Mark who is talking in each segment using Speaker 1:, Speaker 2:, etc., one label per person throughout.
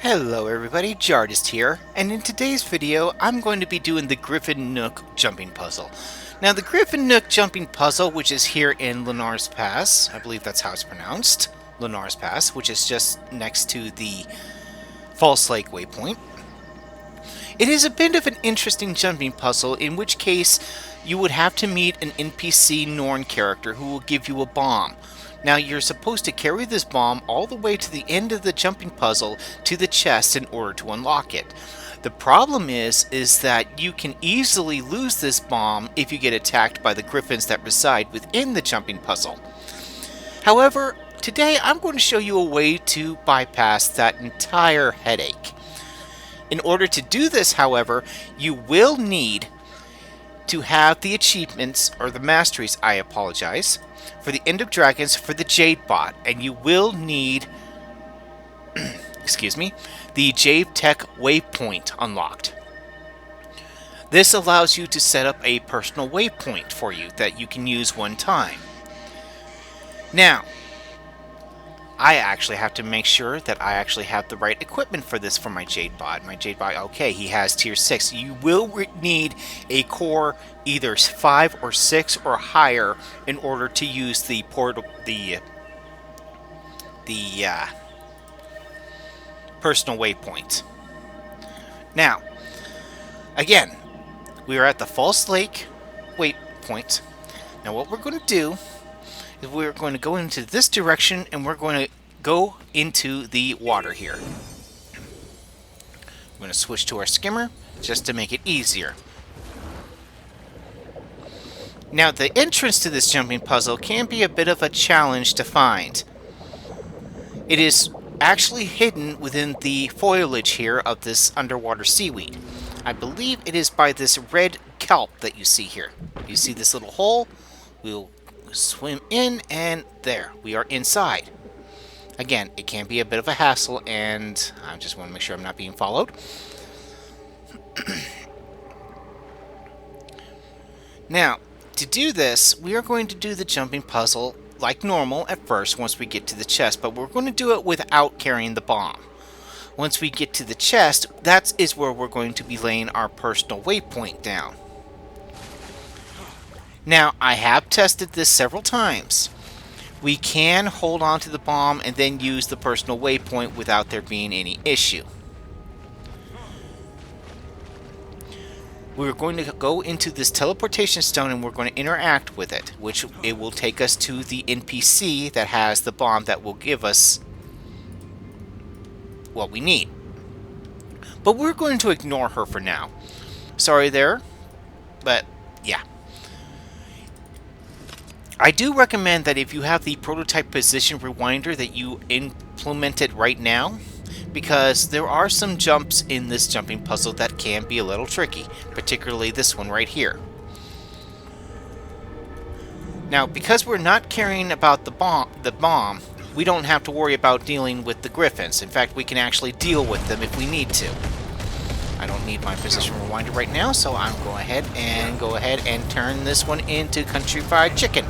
Speaker 1: Hello everybody, Jardist here, and in today's video I'm going to be doing the Griffonook Jumping Puzzle. Now the Griffonook Jumping Puzzle, which is here in Lornar's Pass, I believe that's how it's pronounced, Lornar's Pass, which is just next to the False Lake waypoint. It is a bit of an interesting jumping puzzle, in which case you would have to meet an NPC Norn character who will give you a bomb. Now you're supposed to carry this bomb all the way to the end of the jumping puzzle to the chest in order to unlock it. The problem is that you can easily lose this bomb if you get attacked by the griffins that reside within the jumping puzzle. However, today I'm going to show you a way to bypass that entire headache. In order to do this, however, you will need to have the achievements, or the masteries, I apologize, for the End of Dragons for the Jade Bot, and you will need excuse me, the Jade Tech waypoint unlocked. This allows you to set up a personal waypoint for you that you can use one time. Now, I actually have to make sure that I actually have the right equipment for this for my Jade Bot. My Jade Bot, okay, he has tier 6. You will need a core either 5 or 6 or higher in order to use the portal, the personal waypoint. Now, again, we are at the False Lake waypoint. Now what we're going to do is we're going to go into this direction, and we're going to go into the water here. I'm going to switch to our skimmer just to make it easier. Now, the entrance to this jumping puzzle can be a bit of a challenge to find. It is actually hidden within the foliage here of this underwater seaweed. I believe it is by this red kelp that you see here. You see this little hole? We'll swim in, and there, we are inside. Again, it can be a bit of a hassle, and I just want to make sure I'm not being followed. Now, to do this, we are going to do the jumping puzzle like normal at first once we get to the chest, but we're going to do it without carrying the bomb. Once we get to the chest, that is where we're going to be laying our personal waypoint down. Now, I have tested this several times. We can hold on to the bomb and then use the personal waypoint without there being any issue. We're going to go into this teleportation stone, and we're going to interact with it, which it will take us to the NPC that has the bomb that will give us what we need. But we're going to ignore her for now. Sorry there, but yeah. I do recommend that if you have the prototype position rewinder that you implement it right now, because there are some jumps in this jumping puzzle that can be a little tricky, particularly this one right here. Now, because we're not caring about the bomb, we don't have to worry about dealing with the griffins. In fact, we can actually deal with them if we need to. I don't need my position rewinder right now, so I'm going to go ahead and turn this one into Country Fried Chicken.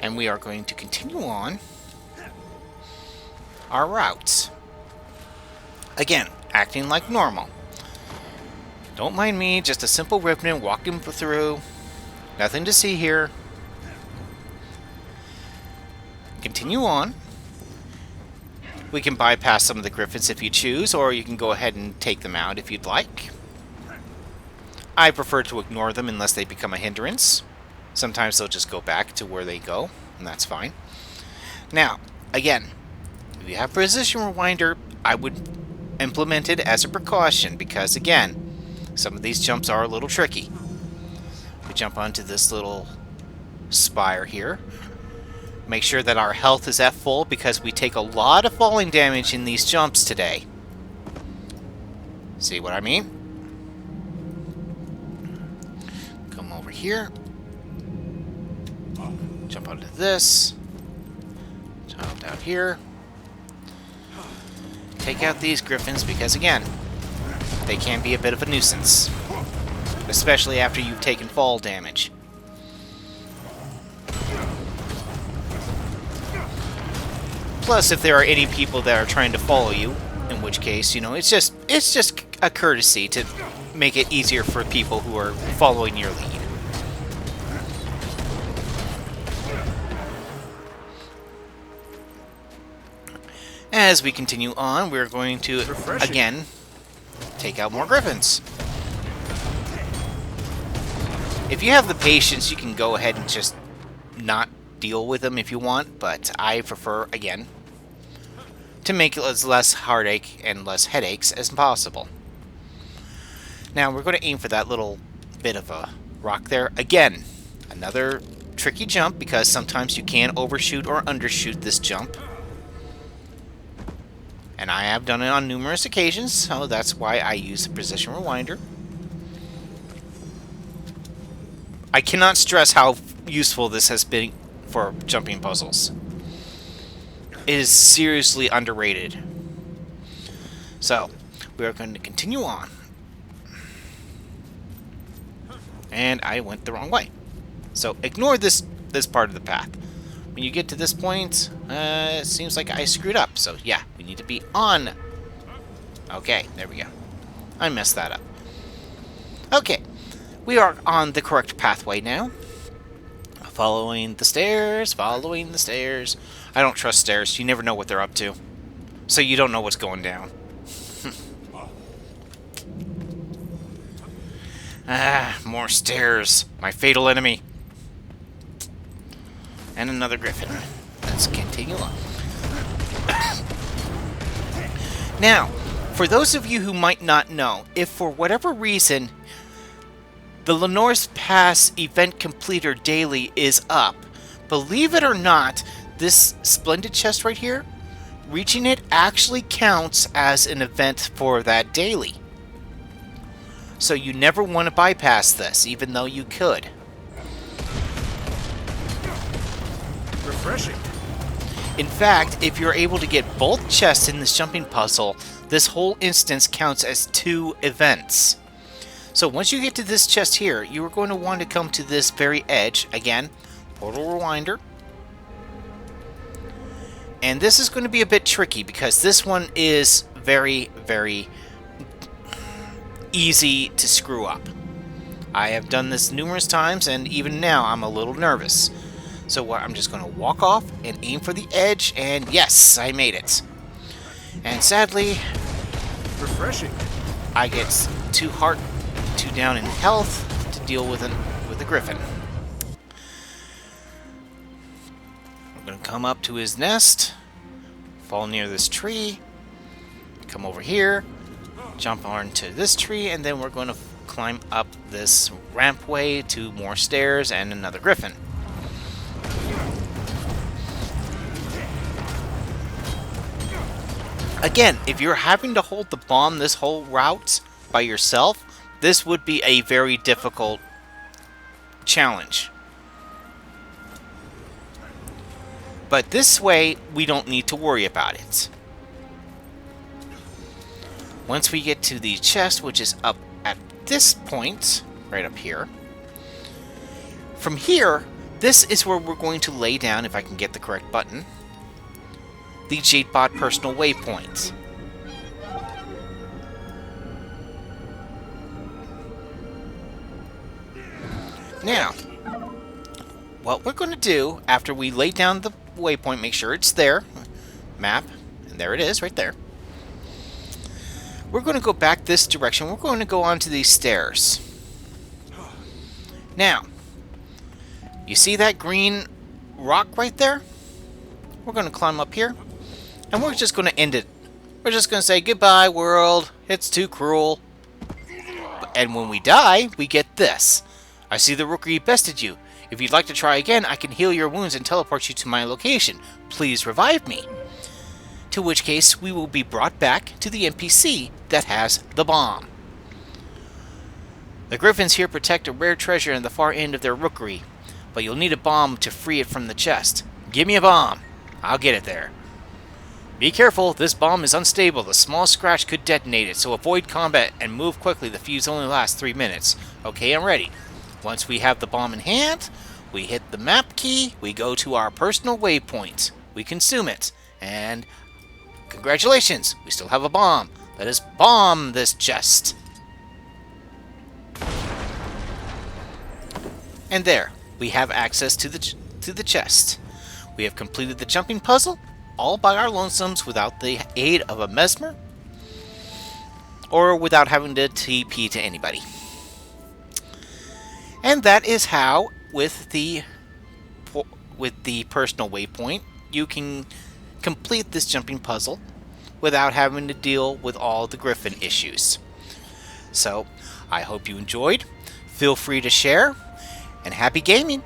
Speaker 1: And we are going to continue on our routes. Again, acting like normal. Don't mind me, just a simple revenant walking through. Nothing to see here. Continue on. We can bypass some of the griffins if you choose, or you can go ahead and take them out if you'd like. I prefer to ignore them unless they become a hindrance. Sometimes they'll just go back to where they go, and that's fine. Now, again, if you have position rewinder, I would implement it as a precaution, because again, some of these jumps are a little tricky. We jump onto this little spire here. Make sure that our health is at full, because we take a lot of falling damage in these jumps today. See what I mean? Come over here. Jump onto this. Jump down here. Take out these griffins, because again, they can be a bit of a nuisance. Especially after you've taken fall damage. Plus, if there are any people that are trying to follow you, in which case, you know, it's just a courtesy to make it easier for people who are following your lead. As we continue on, we're going to, again, take out more griffins. If you have the patience, you can go ahead and just not deal with them if you want, but I prefer, again, to make it as less heartache and less headaches as possible. Now, we're going to aim for that little bit of a rock there. Again, another tricky jump, because sometimes you can overshoot or undershoot this jump. And I have done it on numerous occasions, so that's why I use the Precision Rewinder. I cannot stress how useful this has been for jumping puzzles. It is seriously underrated. So, we are going to continue on. And I went the wrong way. So, ignore this part of the path. When you get to this point, it seems like I screwed up. So, yeah, we need to be on. Okay, there we go. I messed that up. Okay, we are on the correct pathway now. Following the stairs, following the stairs. I don't trust stairs. You never know what they're up to. So you don't know what's going down. More stairs. My fatal enemy. And another griffin. Let's continue on. Now, for those of you who might not know, if for whatever reason the Lornar's Pass event completer daily is up, believe it or not, this splendid chest right here, reaching it actually counts as an event for that daily. So you never want to bypass this, even though you could.
Speaker 2: Refreshing.
Speaker 1: In fact, if you're able to get both chests in this jumping puzzle, this whole instance counts as 2 events. So once you get to this chest here, you are going to want to come to this very edge. Again, Portal Rewinder. And this is going to be a bit tricky because this one is very, very easy to screw up. I have done this numerous times, and even now I'm a little nervous. So what, I'm just going to walk off and aim for the edge, and yes, I made it. And sadly,
Speaker 2: refreshing.
Speaker 1: I get 2 down in health to deal with the griffin. I'm going to come up to his nest, fall near this tree, come over here, jump onto this tree, and then we're going to climb up this rampway to more stairs and another griffin. Again, if you're having to hold the bomb this whole route by yourself, this would be a very difficult challenge. But this way, we don't need to worry about it. Once we get to the chest, which is up at this point, right up here, from here, this is where we're going to lay down, if I can get the correct button, the Jade Bot personal waypoint. Now, what we're going to do after we lay down the waypoint, make sure it's there, map, and there it is right there. We're going to go back this direction. We're going to go onto these stairs. Now, you see that green rock right there? We're going to climb up here, and we're just going to end it. We're just going to say, goodbye, world. It's too cruel. And when we die, we get this. I see the rookery bested you. If you'd like to try again, I can heal your wounds and teleport you to my location. Please revive me. To which case, we will be brought back to the NPC that has the bomb. The griffins here protect a rare treasure in the far end of their rookery, but you'll need a bomb to free it from the chest. Give me a bomb. I'll get it there. Be careful, this bomb is unstable. The small scratch could detonate it, so avoid combat and move quickly. The fuse only lasts 3 minutes. Okay, I'm ready. Once we have the bomb in hand, we hit the map key, we go to our personal waypoint, we consume it, And congratulations, we still have a bomb. Let us bomb this chest. And there, we have access to the chest. We have completed the jumping puzzle, all by our lonesomes without the aid of a mesmer, or without having to TP to anybody. And that is how, with the personal waypoint, you can complete this jumping puzzle without having to deal with all the Griffin issues. So, I hope you enjoyed. Feel free to share, and happy gaming!